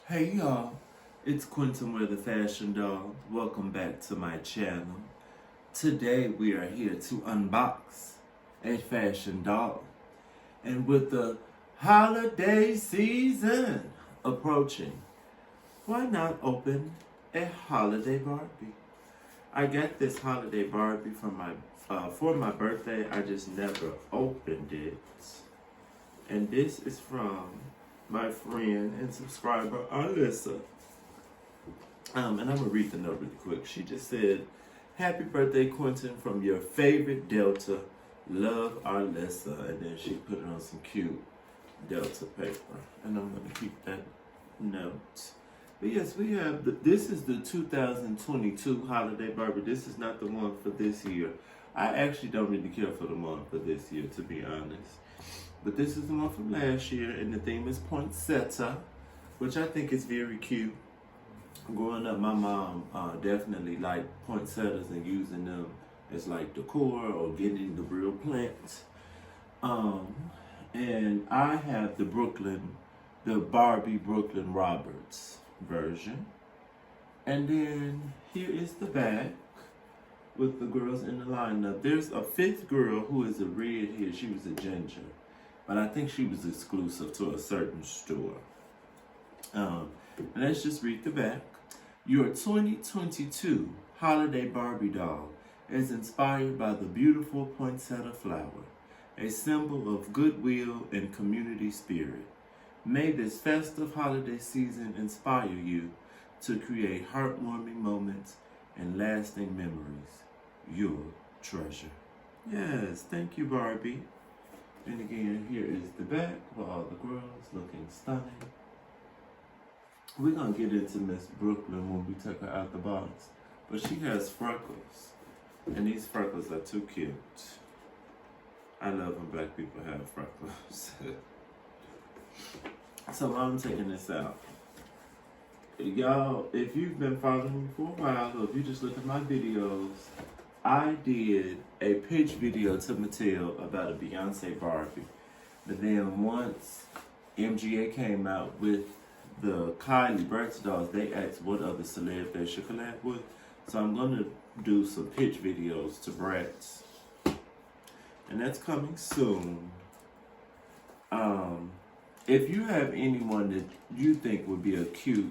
Hey y'all, it's Quentin with the Fashion Doll. Welcome back to my channel. Today we are here to unbox a fashion doll. And with the holiday season approaching, why not open a Holiday Barbie? I got this Holiday Barbie for my birthday. I just never opened it. And this is from my friend and subscriber, Alyssa. And I'm gonna read the note really quick. She just said, "Happy birthday, Quentin, from your favorite Delta. Love, Alyssa." And then she put it on some cute Delta paper. And I'm gonna keep that note. But yes, we have this is the 2022 Holiday Barbie. This is not the one for this year. I actually don't really care for the one for this year, to be honest. But this is the one from last year, and the theme is poinsettia, which I think is very cute. Growing up, my mom definitely liked poinsettias and using them as like decor or getting the real plants. And I have the Barbie Brooklyn Roberts version. And then here is the back with the girls in the lineup. There's a fifth girl who is a red here. She was a ginger. But I think she was exclusive to a certain store. Let's just read the back. Your 2022 Holiday Barbie doll is inspired by the beautiful poinsettia flower, a symbol of goodwill and community spirit. May this festive holiday season inspire you to create heartwarming moments and lasting memories. Your treasure. Yes, thank you, Barbie. And again, here is the back for all the girls looking stunning. We're going to get into Miss Brooklyn when we take her out the box. But she has freckles. And these freckles are too cute. I love when black people have freckles. So while I'm taking this out, y'all, if you've been following me for a while, or if you just look at my videos, I did a pitch video to Mattel about a Beyonce Barbie. But then once MGA came out with the Kylie Bratz dolls, they asked what other celeb they should collab with. So I'm going to do some pitch videos to Bratz. And that's coming soon. If you have anyone that you think would be a cute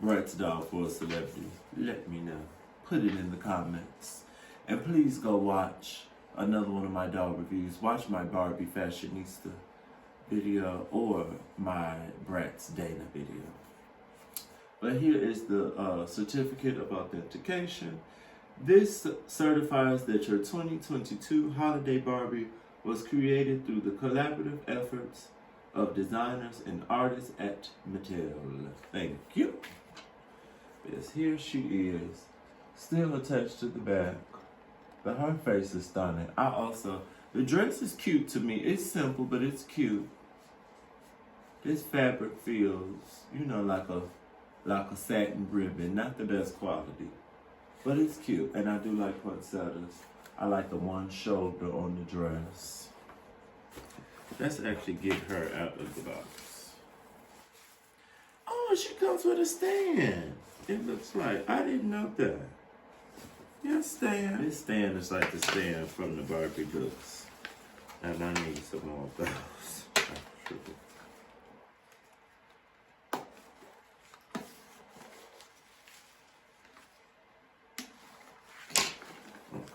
Bratz doll for a celebrity, let me know. Put it in the comments. And please go watch another one of my doll reviews. Watch my Barbie Fashionista video or my Bratz Dana video. But here is the certificate of authentication. This certifies that your 2022 Holiday Barbie was created through the collaborative efforts of designers and artists at Mattel. Thank you. Yes, here she is, still attached to the back. But her face is stunning. The dress is cute to me. It's simple, but it's cute. This fabric feels, like a satin ribbon. Not the best quality, but it's cute. And I do like poinsettias. I like the one shoulder on the dress. Let's actually get her out of the box. Oh, she comes with a stand. It looks like. I didn't know that. Yes, stand. This stand is like the stand from the Barbie books. And I need some more of those.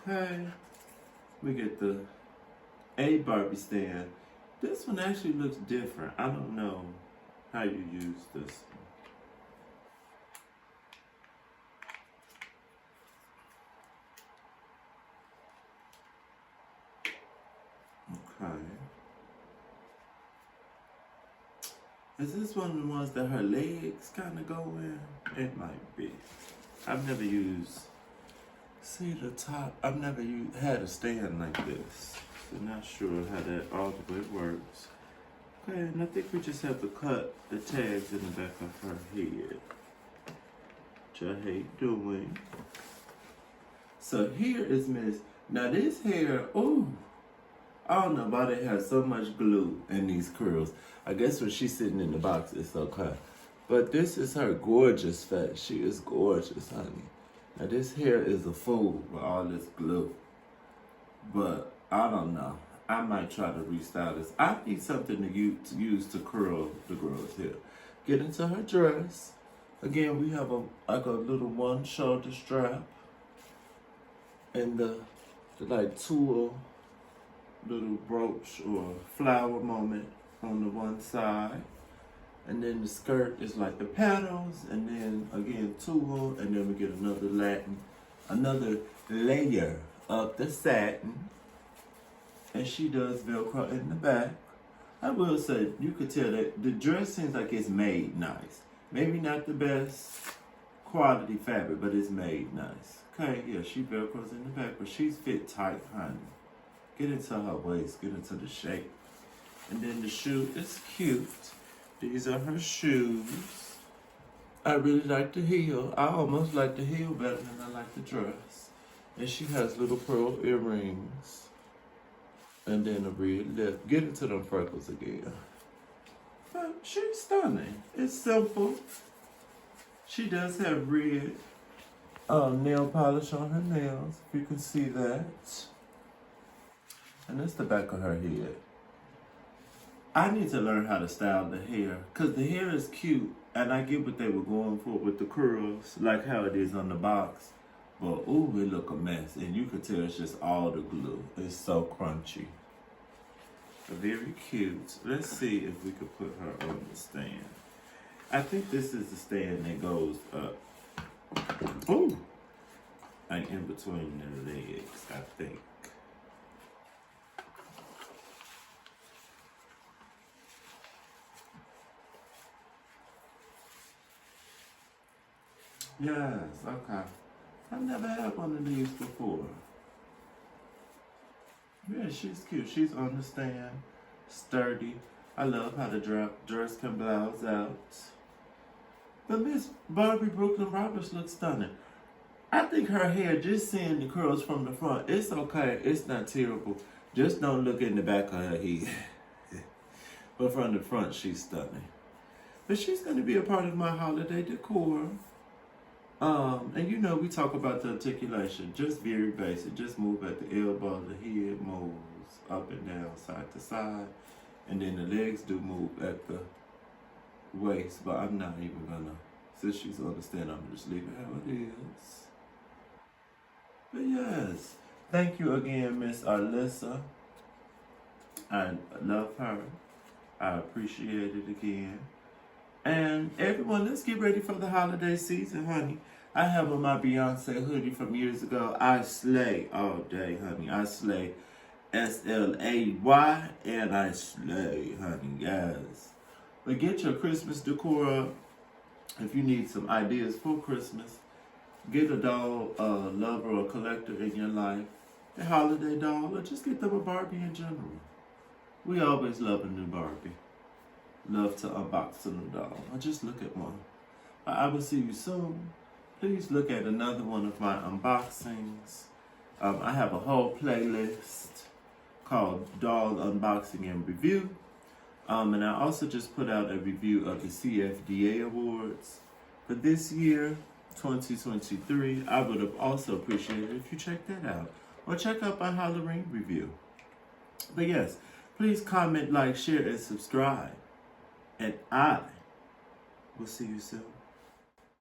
Okay. We get the A Barbie stand. This one actually looks different. I don't know how you use this. Okay. Is this one of the ones that her legs kind of go in? It might be. I've never used, see the top, I've never had a stand like this. So not sure how that all the way works. Okay, and I think we just have to cut the tags in the back of her head. Which I hate doing. So here is Miss, now this hair, ooh. I don't know why they have so much glue in these curls. I guess when she's sitting in the box, it's okay. But this is her gorgeous face. She is gorgeous, honey. Now this hair is a fool with all this glue. But I don't know. I might try to restyle this. I need something to use to curl the girl's hair. Get into her dress. Again, we have a little one shoulder strap. And the like tulle little brooch or flower moment on the one side. And then the skirt is like the petals, and then again tulle, and then we get another layer of the satin. And she does Velcro in the back. I will say, you could tell that the dress seems like it's made nice. Maybe not the best quality fabric, but it's made nice. Okay, yeah, she Velcros in the back, but she's fit tight, honey. Get into her waist, get into the shape. And then the shoe is cute. These are her shoes. I really like the heel. I almost like the heel better than I like the dress. And she has little pearl earrings. And then a red lip. Get into them freckles again. But she's stunning. It's simple. She does have red nail polish on her nails, if you can see that. And that's the back of her head. I need to learn how to style the hair, because the hair is cute, and I get what they were going for with the curls, like how it is on the box. But ooh, it look a mess, and you could tell it's just all the glue. It's so crunchy. Very cute. Let's see if we could put her on the stand. I think this is the stand that goes up. Ooh! Like in between the legs, I think. Yes, okay. I've never had one of these before. Yeah, she's cute. She's on the stand, sturdy. I love how the dress can blouse out. But Miss Barbie Brooklyn Roberts looks stunning. I think her hair, just seeing the curls from the front, it's okay. It's not terrible. Just don't look in the back of her head. But from the front, she's stunning. But she's going to be a part of my holiday decor. And you know, we talk about the articulation, just very basic. Just move at the elbow, the head moves up and down, side to side. And then the legs do move at the waist, but I'm not even gonna, since she's on the stand, I'm gonna just leave it how it is. But yes, thank you again, Miss Alyssa. I love her. I appreciate it again. And everyone, let's get ready for the holiday season, honey. I have on my Beyonce hoodie from years ago. I slay all day, honey. I slay, S-L-A-Y, and I slay, honey, yes. But get your Christmas decor up. If you need some ideas for Christmas, get a doll, a lover, or collector in your life, a holiday doll, or just get them a Barbie in general. We always love a new Barbie. Love to unbox a new doll, or just look at one. I will see you soon. Please look at another one of my unboxings. I have a whole playlist called Doll Unboxing and Review. And I also just put out a review of the CFDA Awards for this year, 2023. I would have also appreciated it if you check that out. Or check out my Halloween review. But yes, please comment, like, share, and subscribe. And I will see you soon.